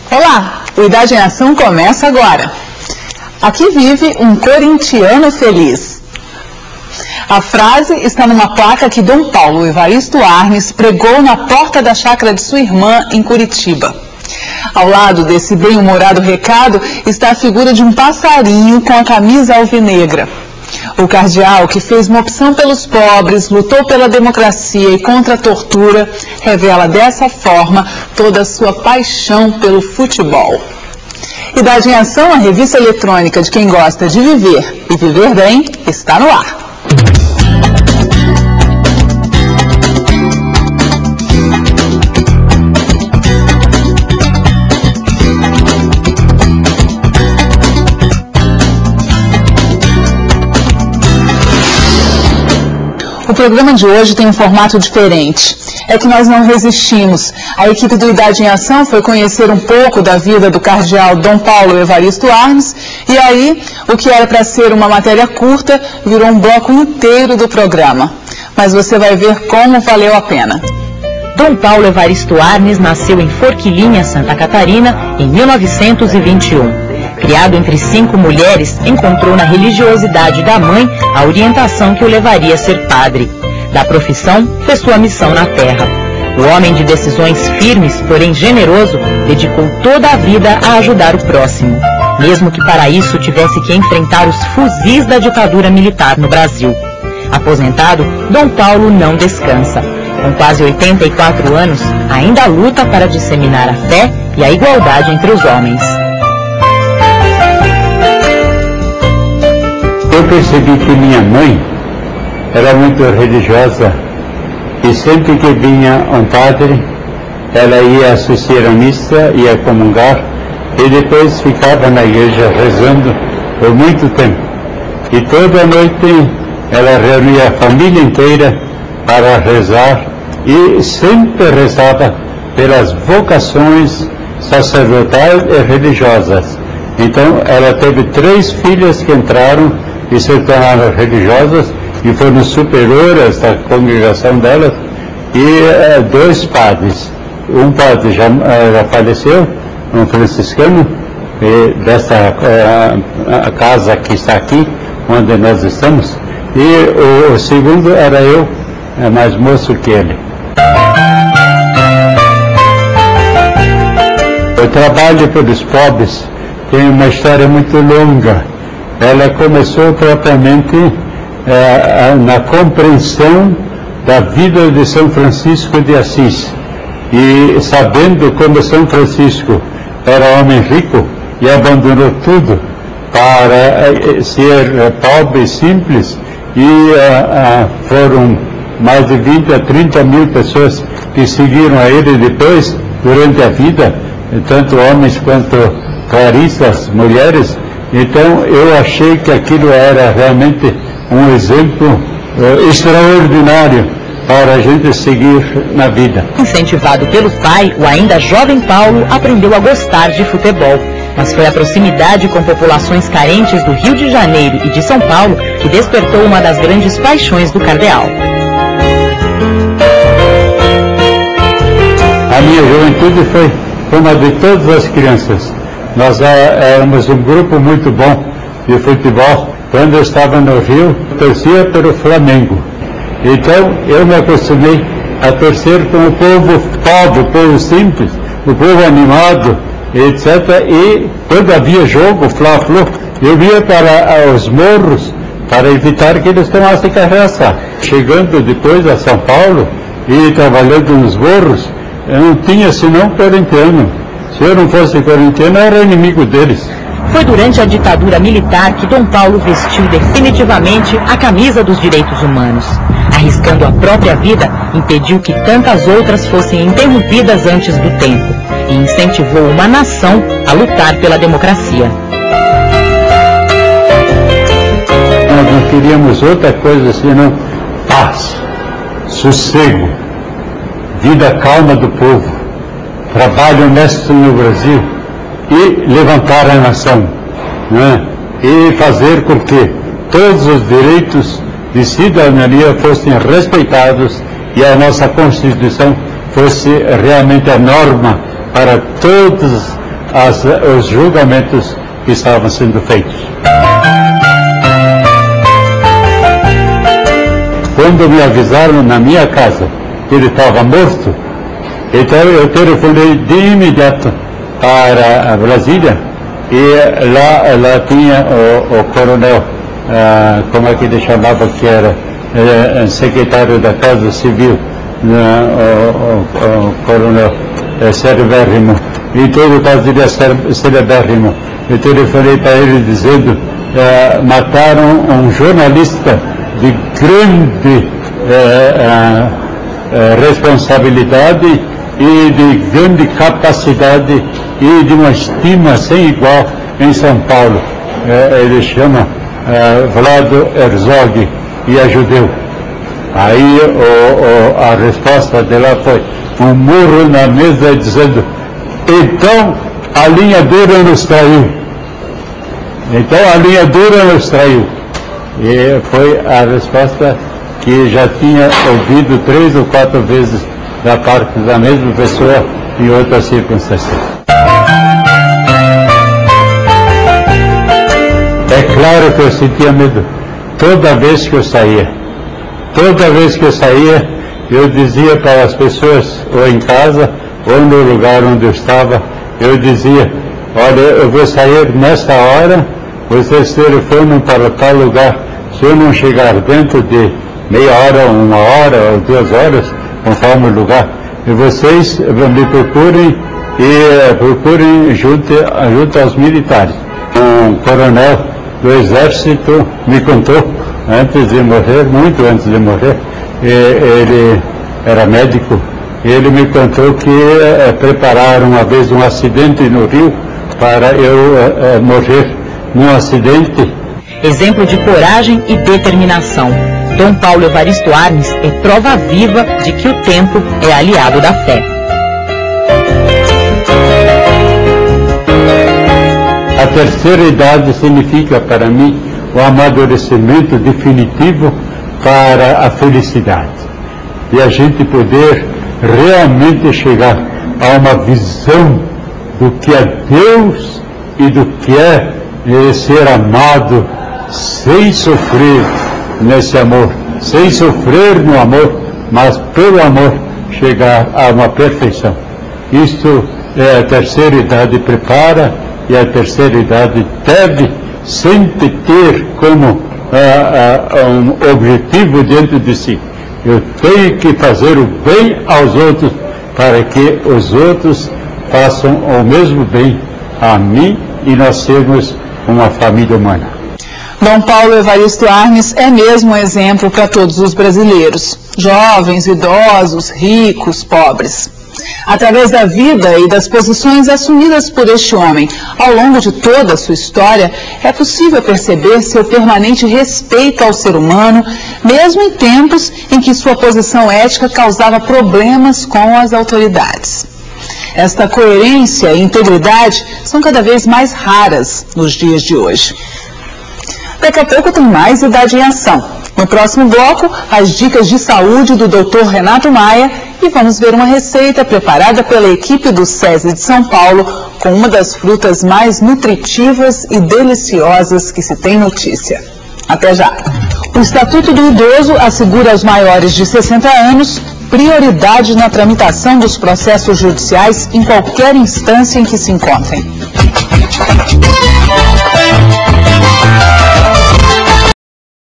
Olá, o Idade em Ação começa agora. Aqui vive um corintiano feliz. A frase está numa placa que Dom Paulo Evaristo Arnes pregou na porta da chácara de sua irmã em Curitiba. Ao lado desse bem-humorado recado está a figura de um passarinho com a camisa alvinegra. O cardeal, que fez uma opção pelos pobres, lutou pela democracia e contra a tortura, revela dessa forma toda a sua paixão pelo futebol. Idade em Ação, a revista eletrônica de quem gosta de viver e viver bem, está no ar. O programa de hoje tem um formato diferente. É que nós não resistimos. A equipe do Idade em Ação foi conhecer um pouco da vida do cardeal Dom Paulo Evaristo Arnes, e aí, o que era para ser uma matéria curta, virou um bloco inteiro do programa. Mas você vai ver como valeu a pena. Dom Paulo Evaristo Arnes nasceu em Forquilinha, Santa Catarina, em 1921. Criado entre 5 mulheres, encontrou na religiosidade da mãe a orientação que o levaria a ser padre. Da profissão, fez sua missão na terra. O homem de decisões firmes, porém generoso, dedicou toda a vida a ajudar o próximo, mesmo que para isso tivesse que enfrentar os fuzis da ditadura militar no Brasil. Aposentado, Dom Paulo não descansa. Com quase 84 anos, ainda luta para disseminar a fé e a igualdade entre os homens. Eu percebi que minha mãe era muito religiosa e sempre que vinha um padre, ela ia assistir à missa, ia comungar e depois ficava na igreja rezando por muito tempo. E toda noite ela reunia a família inteira para rezar e sempre rezava pelas vocações sacerdotais e religiosas. Então ela teve 3 filhas que entraram e se tornaram religiosas e foram superiores da congregação delas, e 2 padres. Um padre já faleceu, um franciscano, dessa casa que está aqui, onde nós estamos, e o segundo era eu, mais moço que ele. O trabalho pelos pobres tem uma história muito longa. Ela começou propriamente na compreensão da vida de São Francisco de Assis. E sabendo como São Francisco era homem rico e abandonou tudo para ser pobre e simples, e foram mais de 20 a 30 mil pessoas que seguiram a ele depois, durante a vida, tanto homens quanto clarissas, mulheres. Então eu achei que aquilo era realmente um exemplo extraordinário para a gente seguir na vida. Incentivado pelo pai, o ainda jovem Paulo aprendeu a gostar de futebol. Mas foi a proximidade com populações carentes do Rio de Janeiro e de São Paulo que despertou uma das grandes paixões do cardeal. A minha juventude foi como a de todas as crianças. Nós éramos um grupo muito bom de futebol. Quando eu estava no Rio, torcia pelo Flamengo. Então eu me acostumei a torcer com o povo pobre, o povo simples, o povo animado, etc. E quando havia jogo, Fla-Flu, eu ia para os morros para evitar que eles tomassem cachaça. Chegando depois a São Paulo e trabalhando nos morros, eu não tinha senão corintiano. Se eu não fosse corintiano, eu era inimigo deles. Foi durante a ditadura militar que Dom Paulo vestiu definitivamente a camisa dos direitos humanos. Arriscando a própria vida, impediu que tantas outras fossem interrompidas antes do tempo e incentivou uma nação a lutar pela democracia. Nós não queríamos outra coisa senão paz, sossego, vida calma do povo, trabalho honesto no Brasil e levantar a nação, né? E fazer com que todos os direitos de cidadania fossem respeitados e a nossa Constituição fosse realmente a norma para todos os julgamentos que estavam sendo feitos. Quando me avisaram na minha casa que ele estava morto, então eu telefonei de imediato para Brasília e lá tinha o coronel, como é que ele chamava, que era secretário da Casa Civil, o coronel Cerebérrimo, e todo o caso dele é Cerebérrimo. Eu telefonei para ele dizendo: mataram um jornalista de grande responsabilidade e de grande capacidade e de uma estima sem igual em São Paulo. Ele chama Vlado Herzog e é judeu. Aí a resposta dela foi um murro na mesa dizendo: então a linha dura nos traiu. Então a linha dura nos traiu. E foi a resposta que já tinha ouvido 3 ou 4 vezes da parte da mesma pessoa em outras circunstâncias. É claro que eu sentia medo toda vez que eu saía. Toda vez que eu saía, eu dizia para as pessoas, ou em casa, ou no lugar onde eu estava, eu dizia: olha, eu vou sair nesta hora, vocês telefonam para tal lugar. Se eu não chegar dentro de meia hora, 1 hora ou 2 horas, conforme o lugar, e vocês me procurem e procurem junto aos militares. Um coronel do Exército me contou, antes de morrer, muito antes de morrer, ele era médico, e ele me contou que prepararam uma vez um acidente no Rio para eu morrer num acidente. Exemplo de coragem e determinação. Dom Paulo Evaristo Arnes é prova viva de que o tempo é aliado da fé. A terceira idade significa para mim o amadurecimento definitivo para a felicidade. E a gente poder realmente chegar a uma visão do que é Deus e do que é ser amado sem sofrer nesse amor, sem sofrer no amor, mas pelo amor chegar a uma perfeição. Isto é a terceira idade prepara, e a terceira idade deve sempre ter como um objetivo dentro de si. Eu tenho que fazer o bem aos outros para que os outros façam o mesmo bem a mim e nós sermos uma família humana. Dom Paulo Evaristo Arnes é mesmo um exemplo para todos os brasileiros, jovens, idosos, ricos, pobres. Através da vida e das posições assumidas por este homem ao longo de toda a sua história, é possível perceber seu permanente respeito ao ser humano, mesmo em tempos em que sua posição ética causava problemas com as autoridades. Esta coerência e integridade são cada vez mais raras nos dias de hoje. Daqui a pouco tem mais Idade em Ação. No próximo bloco, as dicas de saúde do Dr. Renato Maia e vamos ver uma receita preparada pela equipe do SESI de São Paulo com uma das frutas mais nutritivas e deliciosas que se tem notícia. Até já! O Estatuto do Idoso assegura aos maiores de 60 anos prioridade na tramitação dos processos judiciais em qualquer instância em que se encontrem.